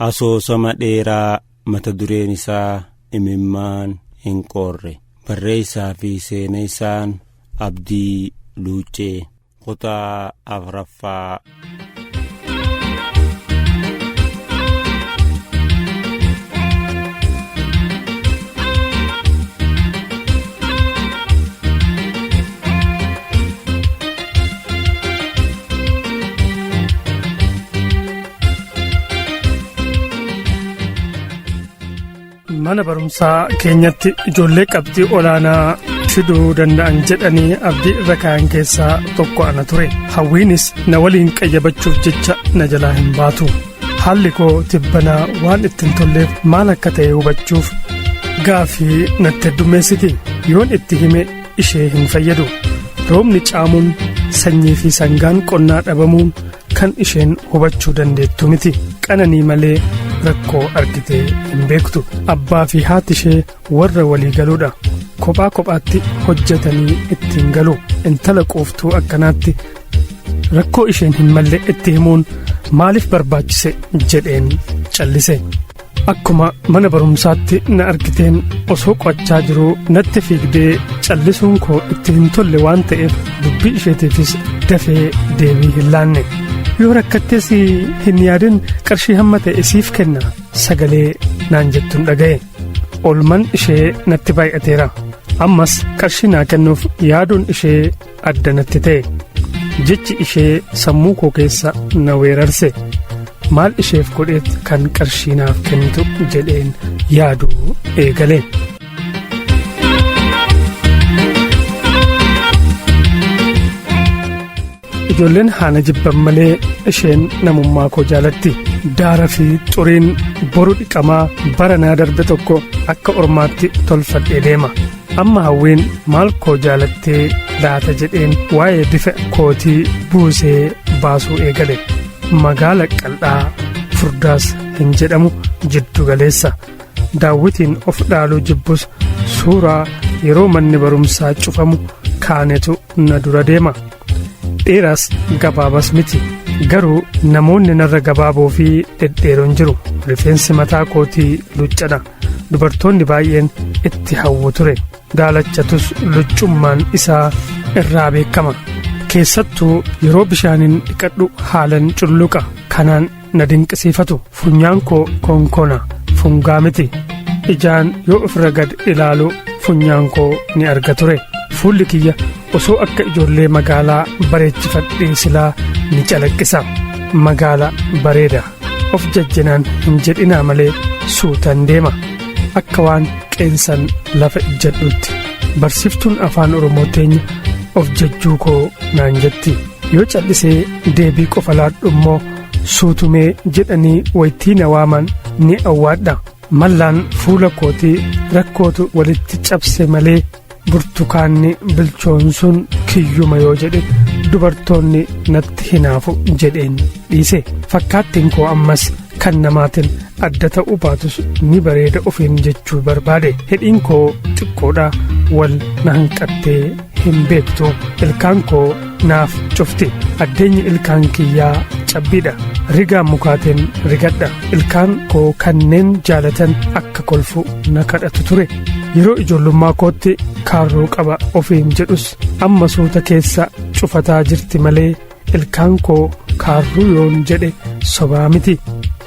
Asoosama dheeraa mata dureen isaa imimmaan hin qorre, barreessaa fi seenessaan Abdii Luuccee, kutaa 4ffaa. Mana barumsaa keenyatti ijoollee qabxii olaanaa fiduu danda'an jedhanii abdii irra kaa'an keessaa tokko ana ture. Hawwiinis na waliin qayyabachuuf jecha na jalaa hin baatu. Haalli koo tibbanaa waan ittiin tolleef maal akka ta'e hubachuuf gaafii natti heddummeessiti. Yoon itti hime ishee hin fayyadu. Roobni caamuun, sanyii fi sangaan qonnaa dhabamuun kan isheen hubachuu dandeettu miti. Qananii malee rakkoo argitee hin beektu. Abbaa fi haati ishee warra walii galuudha. Kophaa kophaatti hojjetanii ittiin galu. Intala quuftuu akkanaatti rakkoo isheen hin malle itti himuun maaliif barbaachise jedheen callise. Akkuma mana barumsaatti na argiteen osoo qo'achaa jiruu natti fiigdee callisuun koo itti hin tolle waan ta'eef dubbii isheetiifis dafee deebii hin laanne. Yoo rakkattees hin yaadin qarshii hamma ta'e siif kenna sagalee naan jettuun dhaga'e. Oolman ishee natti baay'ateera. Ammas qarshii naa kennuuf yaaduun ishee adda natti ta'e. Jechi ishee sammuu koo keessa na weerarse. Maal isheef godheet kan qarshii naaf kennitu jedheen yaaduu eegale. Ijoolleen haana jibban malee isheen namummaa koo jaalatti. Daara fi xuriin boru dhiqamaa bara naa darbe tokko akka ormaatti tolfadhee deema. Amma hawwiin maal koo jaalattee laata jedheen waa'ee bifa kootii buusee baasuu eegale. Magaala qal'aa furdaas hin jedhamu jiddu galeessa. Daawwitiin of dhaaluu jibbus suuraa yeroo manni barumsaa cufamu kaanetu na dura deema. Dheeraas gabaabas miti. Garuu namoonni narra gabaaboo fi dhedheeroon jiru. Rifeensi mataa kootii luccadha. Dubartoonni baay'een itti hawwu ture. Daalachatus luccummaan isaa irraa beekama. Keessattuu yeroo bishaaniin dhiqadhu haalan culluqa. Kanaan na dinqisiifatu. Funyaan koo konkona fungaa miti. Ijaan yoo ofirra gad ilaalu funyaan koo ni arga ture. Fuulli kiyya osoo akka ijoollee magaalaa bareechifadhee silaa ni calaqqisa. Magaala bareeda. Of jajjanaan hin jedhinaa malee suutan deema. Akka waan qeensan lafa ijjadhuutti. Barsiiftuun afaan Oromoo teenya of jajjuu koo naan jetti. Yoo callisee deebii qofa laadhu immoo suutumee jedhanii waytii na waaman ni awwaadha. Mallaan fuula kootii rakkootu walitti cabse malee burtukaanni bilchoonsuun kiyyuma yoo jedhe dubartoonni natti hinaafu jedheen dhiise. Fakkaattiin koo ammas kan namaatiin adda ta'uu baatus ni bareeda ofiin jechuu barbaade. Hidhiin koo xiqqoodha wal na hanqattee hin beektu. Ilkaan koo naaf cufti. Addeenyi ilkaan kiyyaa cabbiidha. Rigaa mukaateen rigadha. Ilkaan koo kanneen jaalatan akka kolfu na kadhatu ture. Yeroo ijoollummaa kootti kaarroo qaba ofiin jedhus amma suuta keessa cufataa jirti malee ilkaan koo kaarruu yoon jedhe sobaa miti.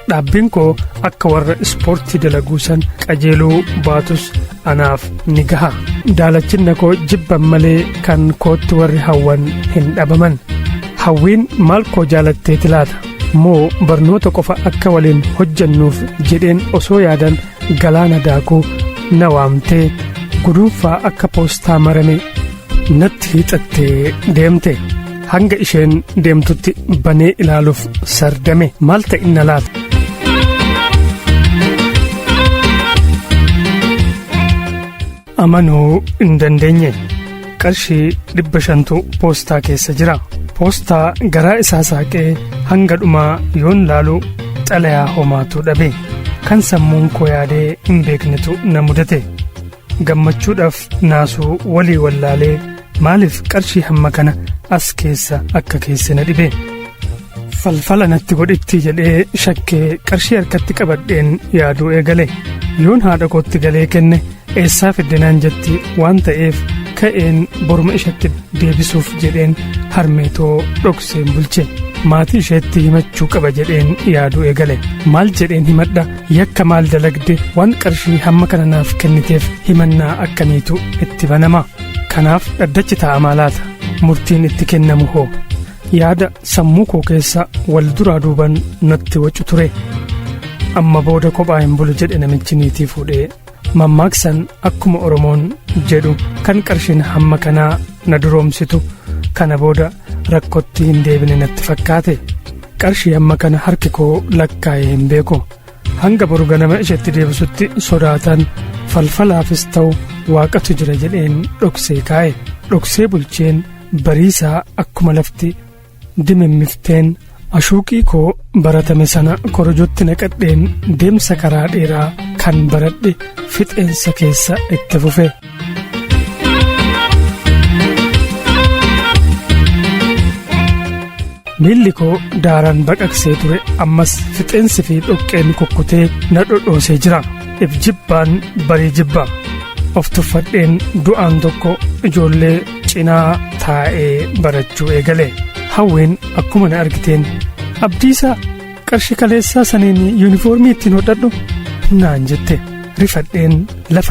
Dhaabbiin koo akka warra ispoortii dalaguusan qajeeluu baatus anaaf ni gaha. Daalachinna koo jibban malee kan kootti warri hawwan hin dhabaman. Hawwiin maal koo jaalatteeti laata? Moo barnoota qofa akka waliin hojjannuuf jedheen osoo yaadan galaana daakuu na waamtee guduunfaa akka poostaa marame natti hiixattee deemte. Hanga isheen deemtutti banee ilaaluuf sardame. Maal ta'inna laata? Amanuu hin dandeenye. Qarshii 500 poostaa keessa jira. Poostaa garaa isaa saaqee hanga dhumaa yoon laalu xalayaa homaatu dhabe. Kan sammuun koo yaadee hin beeknetu na mudate. Gammachuudhaaf naasuu walii wallaalee maaliif qarshii hamma kana as keessa akka keesse na dhibe. falfala natti godhitti jedhee shakkee qarshii harkatti qabadheen yaaduu eegale yoon haadha kootti galee kenne eessaa fiddenaan jetti waan ta'eef ka'een boruma isheetti deebisuuf jedheen harmeetoo dhokseen bulche maatii isheetti himachuu qaba jedheen yaaduu eegale maal jedheen himadha yakka maal dalagde waan qarshii hamma kana naaf kenniteef himannaa akkamiitu itti banama kanaaf dhaddachi taa'amaa laata murtiin itti kennamu hoo yaada sammuu koo keessa wal duraa duuban natti wacu ture amma booda kophaa hin bulu jedhe namichi niitii fuudhee mammaaksan akkuma oromoon jedhu kan qarshiin hamma kanaa na duroomsitu kana booda rakkootti hin deebine natti fakkaate qarshii hamma kana harki koo lakkaa'ee hin beeku hanga boru ganama isheetti deebisutti sodaatan falfalaafis ta'u waaqatu jira jedheen dhoksee kaa'e dhoksee bulcheen bariisaa akkuma lafti dimimmifteen ashuuqii koo baratame sana korojotti naqadheen deemsa karaa dheeraa kan baradhe fixeensa keessa itti fufe. miilli koo daaraan baqaqsee ture ammas fixeensi fi dhoqqeen kukkutee na dhodhoosee jira ifjibbaan barii jibba of tuffadheen du'aan tokko ijoollee cinaa taa'ee barachuu eegale hawween akkuma na argiteen abdiisaa qarshii kaleessaa saniin yuunifoormii ittiin hodhadhu naan jette rifadheen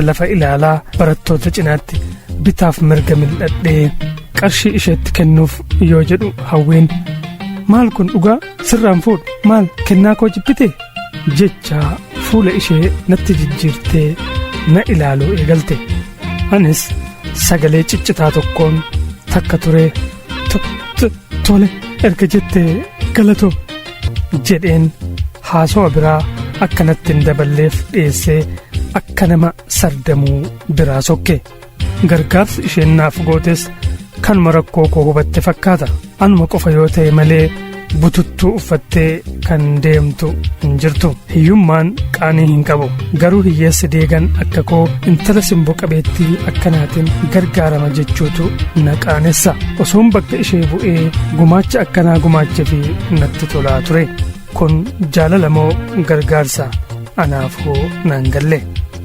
lafa ilaalaa barattoota cinaatti bitaaf mirga mil'adhee qarshii isheetti kennuuf yoo jedhu hawween maal kun dhugaa sirraan fuudhu maal kennaa koo jibbite jechaa fuula ishee natti jijjiirtee na ilaaluu eegalte anis sagalee ciccitaa tokkoon takka turee tole erga jettee galatoo jedheen haasawa biraa akkanatti hin daballeef dhiyeessee akka nama sardamuu biraa sokke gargaarsi isheen naaf gootes kanuma rakkoo koo hubatte fakkaata anuma qofa yoo ta'e malee bututtuu uffattee kan deemtu hin jirtu hiyyummaan qaanii hin qabu garuu hiyyeessi deegan akka koo intala simboo qabeettii akkanaatiin gargaarama jechuutu na qaanessa osoon bakka ishee bu'ee gumaacha akkanaa gumaache fi natti tolaa ture kun jaalala moo gargaarsa anaaf hoo naan galle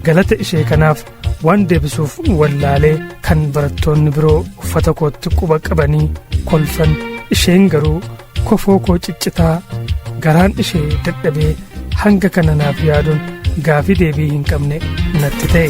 galata ishee kanaaf waan deebisuuf wallaalee kan barattoonni biroo uffata kootti quba qabanii kolfan isheen garuu kofoo koo ciccitaa garaan ishee dadhabee hanga kana naaf yaaduun gaafii deebii hin qabne natti ta'e.